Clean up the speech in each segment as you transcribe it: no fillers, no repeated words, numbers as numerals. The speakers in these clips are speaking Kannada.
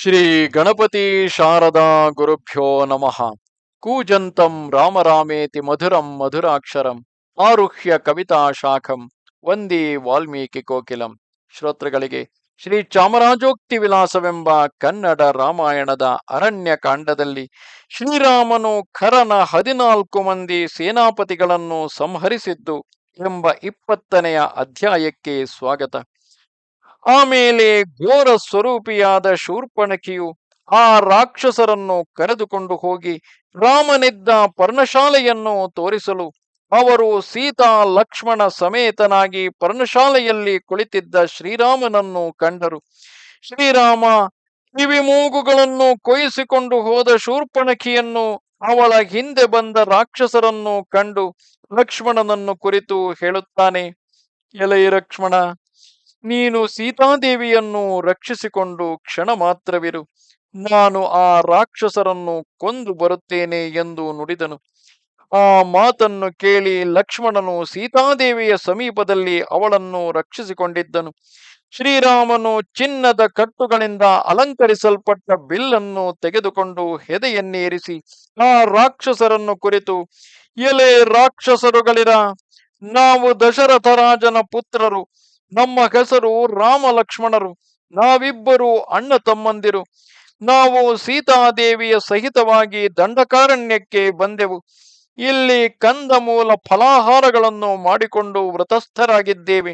ಶ್ರೀ ಗಣಪತಿ ಶಾರದಾ ಗುರುಭ್ಯೋ ನಮಃ. ಕೂಜಂತಂ ರಾಮರಾಮೇತಿ ಮಧುರಂ ಮಧುರಾಕ್ಷರಂ ಆರುಹ್ಯ ಕವಿತಾ ಶಾಖಂ ವಂದೇ ವಾಲ್ಮೀಕಿ ಕೋಕಿಲಂ. ಶ್ರೋತೃಗಳಿಗೆ ಶ್ರೀ ಚಾಮರಾಜೋಕ್ತಿ ವಿಲಾಸವೆಂಬ ಕನ್ನಡ ರಾಮಾಯಣದ ಅರಣ್ಯ ಕಾಂಡದಲ್ಲಿ ಶ್ರೀರಾಮನು ಖರನ 14 ಮಂದಿ ಸೇನಾಪತಿಗಳನ್ನು ಸಂಹರಿಸಿದ್ದು ಎಂಬ 20ನೆಯ ಅಧ್ಯಾಯಕ್ಕೆ ಸ್ವಾಗತ. ಆಮೇಲೆ ಘೋರ ಸ್ವರೂಪಿಯಾದ ಶೂರ್ಪಣಖಿಯು ಆ ರಾಕ್ಷಸರನ್ನು ಕರೆದುಕೊಂಡು ಹೋಗಿ ರಾಮನಿದ್ದ ಪರ್ಣಶಾಲೆಯನ್ನು ತೋರಿಸಲು ಅವರು ಸೀತಾ ಲಕ್ಷ್ಮಣ ಸಮೇತನಾಗಿ ಪರ್ಣಶಾಲೆಯಲ್ಲಿ ಕುಳಿತಿದ್ದ ಶ್ರೀರಾಮನನ್ನು ಕಂಡರು. ಶ್ರೀರಾಮ ಕಿವಿಮೂಗುಗಳನ್ನು ಕೊಯ್ಸಿಕೊಂಡು ಹೋದ ಶೂರ್ಪಣಖಿಯನ್ನು, ಅವಳ ಹಿಂದೆ ಬಂದ ರಾಕ್ಷಸರನ್ನು ಕಂಡು ಲಕ್ಷ್ಮಣನನ್ನು ಕುರಿತು ಹೇಳುತ್ತಾನೆ, ಎಲೈ ಲಕ್ಷ್ಮಣ, ನೀನು ಸೀತಾದೇವಿಯನ್ನು ರಕ್ಷಿಸಿಕೊಂಡು ಕ್ಷಣ ಮಾತ್ರವಿರು, ನಾನು ಆ ರಾಕ್ಷಸರನ್ನು ಕೊಂದು ಬರುತ್ತೇನೆ ಎಂದು ನುಡಿದನು. ಆ ಮಾತನ್ನು ಕೇಳಿ ಲಕ್ಷ್ಮಣನು ಸೀತಾದೇವಿಯ ಸಮೀಪದಲ್ಲಿ ಅವಳನ್ನು ರಕ್ಷಿಸಿಕೊಂಡಿದ್ದನು. ಶ್ರೀರಾಮನು ಚಿನ್ನದ ಕಟ್ಟುಗಳಿಂದ ಅಲಂಕರಿಸಲ್ಪಟ್ಟ ಬಿಲ್ಲನ್ನು ತೆಗೆದುಕೊಂಡು ಹೆದೆಯನ್ನೇರಿಸಿ ಆ ರಾಕ್ಷಸರನ್ನು ಕುರಿತು, ಎಲೆ ರಾಕ್ಷಸರುಗಳಿರ, ನಾವು ದಶರಥ ರಾಜನ ಪುತ್ರರು, ನಮ್ಮ ಹೆಸರು ರಾಮ ಲಕ್ಷ್ಮಣರು, ನಾವಿಬ್ಬರು ಅಣ್ಣ ತಮ್ಮಂದಿರು. ನಾವು ಸೀತಾದೇವಿಯ ಸಹಿತವಾಗಿ ದಂಡಕಾರಣ್ಯಕ್ಕೆ ಬಂದೆವು. ಇಲ್ಲಿ ಕಂದಮೂಲ ಫಲಾಹಾರಗಳನ್ನು ಮಾಡಿಕೊಂಡು ವ್ರತಸ್ಥರಾಗಿದ್ದೇವೆ.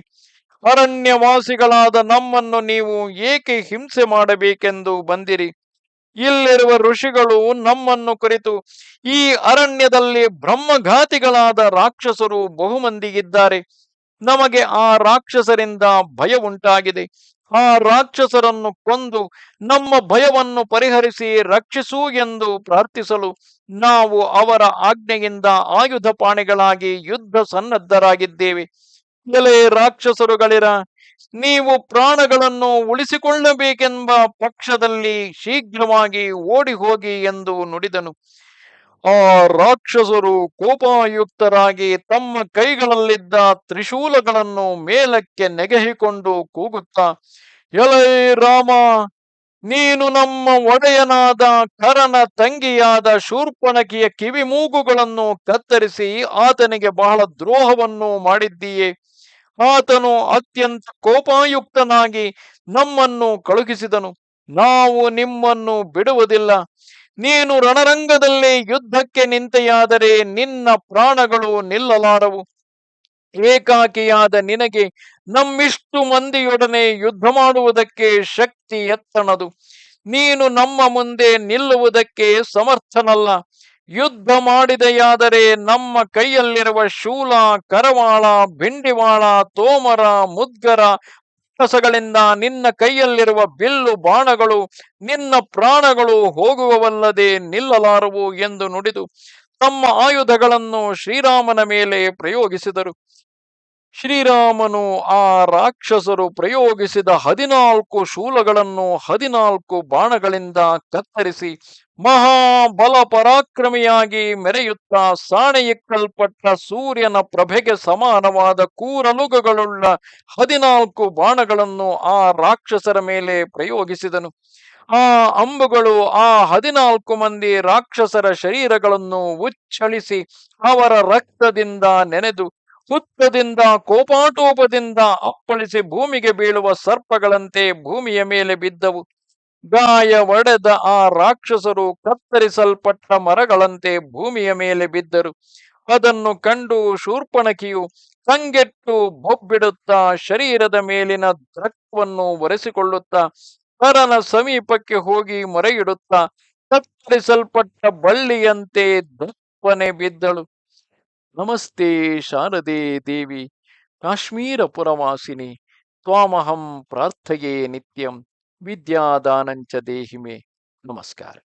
ಅರಣ್ಯವಾಸಿಗಳಾದ ನಮ್ಮನ್ನು ನೀವು ಏಕೆ ಹಿಂಸೆ ಮಾಡಬೇಕೆಂದು ಬಂದಿರಿ? ಇಲ್ಲಿರುವ ಋಷಿಗಳು ನಮ್ಮನ್ನು ಕುರಿತು, ಈ ಅರಣ್ಯದಲ್ಲಿ ಬ್ರಹ್ಮಘಾತಿಗಳಾದ ರಾಕ್ಷಸರು ಬಹುಮಂದಿಗಿದ್ದಾರೆ, ನಮಗೆ ಆ ರಾಕ್ಷಸರಿಂದ ಭಯ ಉಂಟಾಗಿದೆ. ಆ ರಾಕ್ಷಸರನ್ನು ಕೊಂದು ನಮ್ಮ ಭಯವನ್ನು ಪರಿಹರಿಸಿ ರಕ್ಷಿಸು ಎಂದು ಪ್ರಾರ್ಥಿಸಲು ನಾವು ಅವರ ಆಜ್ಞೆಯಿಂದ ಆಯುಧ ಪಾಣಿಗಳಾಗಿ ಯುದ್ಧ ಸನ್ನದ್ಧರಾಗಿದ್ದೇವೆ. ಎಲೆ ರಾಕ್ಷಸರುಗಳಿರ, ನೀವು ಪ್ರಾಣಗಳನ್ನು ಉಳಿಸಿಕೊಳ್ಳಬೇಕೆಂಬ ಪಕ್ಷದಲ್ಲಿ ಶೀಘ್ರವಾಗಿ ಓಡಿ ಹೋಗಿ ಎಂದು ನುಡಿದನು. ಆ ರಾಕ್ಷಸರು ಕೋಪಾಯುಕ್ತರಾಗಿ ತಮ್ಮ ಕೈಗಳಲ್ಲಿದ್ದ ತ್ರಿಶೂಲಗಳನ್ನು ಮೇಲಕ್ಕೆ ನೆಗೆಹಿಕೊಂಡು ಕೂಗುತ್ತಾ, ಎಲೈ ರಾಮ, ನೀನು ನಮ್ಮ ಒಡೆಯನಾದ ಖರನ ತಂಗಿಯಾದ ಶೂರ್ಪಣಖಿಯ ಕಿವಿಮೂಗುಗಳನ್ನು ಕತ್ತರಿಸಿ ಆತನಿಗೆ ಬಹಳ ದ್ರೋಹವನ್ನು ಮಾಡಿದ್ದೀಯೆ. ಆತನು ಅತ್ಯಂತ ಕೋಪಾಯುಕ್ತನಾಗಿ ನಮ್ಮನ್ನು ಕಳುಹಿಸಿದನು. ನಾವು ನಿಮ್ಮನ್ನು ಬಿಡುವುದಿಲ್ಲ. ನೀನು ರಣರಂಗದಲ್ಲಿ ಯುದ್ಧಕ್ಕೆ ನಿಂತೆಯಾದರೆ ನಿನ್ನ ಪ್ರಾಣಗಳು ನಿಲ್ಲಲಾರವು. ಏಕಾಕಿಯಾದ ನಿನಗೆ ನಮ್ಮಿಷ್ಟು ಮಂದಿಯೊಡನೆ ಯುದ್ಧ ಮಾಡುವುದಕ್ಕೆ ಶಕ್ತಿ ಎತ್ತಣದು. ನೀನು ನಮ್ಮ ಮುಂದೆ ನಿಲ್ಲುವುದಕ್ಕೆ ಸಮರ್ಥನಲ್ಲ. ಯುದ್ಧ ಮಾಡಿದೆಯಾದರೆ ನಮ್ಮ ಕೈಯಲ್ಲಿರುವ ಶೂಲ, ಕರವಾಳ, ಬಿಂಡಿವಾಳ, ತೋಮರ, ಮುದ್ಗರ ಕಸಗಳಿಂದ ನಿನ್ನ ಕೈಯಲ್ಲಿರುವ ಬಿಲ್ಲು ಬಾಣಗಳು ನಿನ್ನ ಪ್ರಾಣಗಳು ಹೋಗುವವಲ್ಲದೆ ನಿಲ್ಲಲಾರವು ಎಂದು ನುಡಿದು ತಮ್ಮ ಆಯುಧಗಳನ್ನು ಶ್ರೀರಾಮನ ಮೇಲೆ ಪ್ರಯೋಗಿಸಿದರು. ಶ್ರೀರಾಮನು ಆ ರಾಕ್ಷಸರು ಪ್ರಯೋಗಿಸಿದ 14 ಶೂಲಗಳನ್ನು 14 ಬಾಣಗಳಿಂದ ಕತ್ತರಿಸಿ ಮಹಾಬಲ ಪರಾಕ್ರಮಿಯಾಗಿ ಮೆರೆಯುತ್ತಾ ಸಾಣೆಯಿಕ್ಕಲ್ಪಟ್ಟ ಸೂರ್ಯನ ಪ್ರಭೆಗೆ ಸಮಾನವಾದ ಕೂರಲುಗಗಳುಳ್ಳ 14 ಬಾಣಗಳನ್ನು ಆ ರಾಕ್ಷಸರ ಮೇಲೆ ಪ್ರಯೋಗಿಸಿದನು. ಆ ಅಂಬುಗಳು ಆ 14 ಮಂದಿ ರಾಕ್ಷಸರ ಶರೀರಗಳನ್ನು ಉಚ್ಚಳಿಸಿ ಅವರ ರಕ್ತದಿಂದ ನೆನೆದು ಹುತ್ತದಿಂದ ಕೋಪಾಟೋಪದಿಂದ ಅಪ್ಪಳಿಸಿ ಭೂಮಿಗೆ ಬೀಳುವ ಸರ್ಪಗಳಂತೆ ಭೂಮಿಯ ಮೇಲೆ ಬಿದ್ದವು. ಗಾಯ ಒಡೆದ ಆ ರಾಕ್ಷಸರು ಕತ್ತರಿಸಲ್ಪಟ್ಟ ಮರಗಳಂತೆ ಭೂಮಿಯ ಮೇಲೆ ಬಿದ್ದರು. ಅದನ್ನು ಕಂಡು ಶೂರ್ಪಣಖಿಯು ಕಂಗೆಟ್ಟು ಬೊಬ್ಬಿಡುತ್ತಾ ಶರೀರದ ಮೇಲಿನ ರಕ್ತವನ್ನು ಒರೆಸಿಕೊಳ್ಳುತ್ತಾ ಖರನ ಸಮೀಪಕ್ಕೆ ಹೋಗಿ ಮೊರೆಯಿಡುತ್ತಾ ಕತ್ತರಿಸಲ್ಪಟ್ಟ ಬಳ್ಳಿಯಂತೆ ದಪ್ಪನೆ ಬಿದ್ದಳು. ನಮಸ್ತೆ ಶಾರದೆ ದೇವಿ ಕಾಶ್ಮೀರ ಪುರವಾಸಿನಿ, ತ್ವಾಮಹಂ ಪ್ರಾರ್ಥಯೇ ನಿತ್ಯಂ, ವಿದ್ಯಾದಾನಂಚ ದೇಹಿಮೆ. ನಮಸ್ಕಾರ.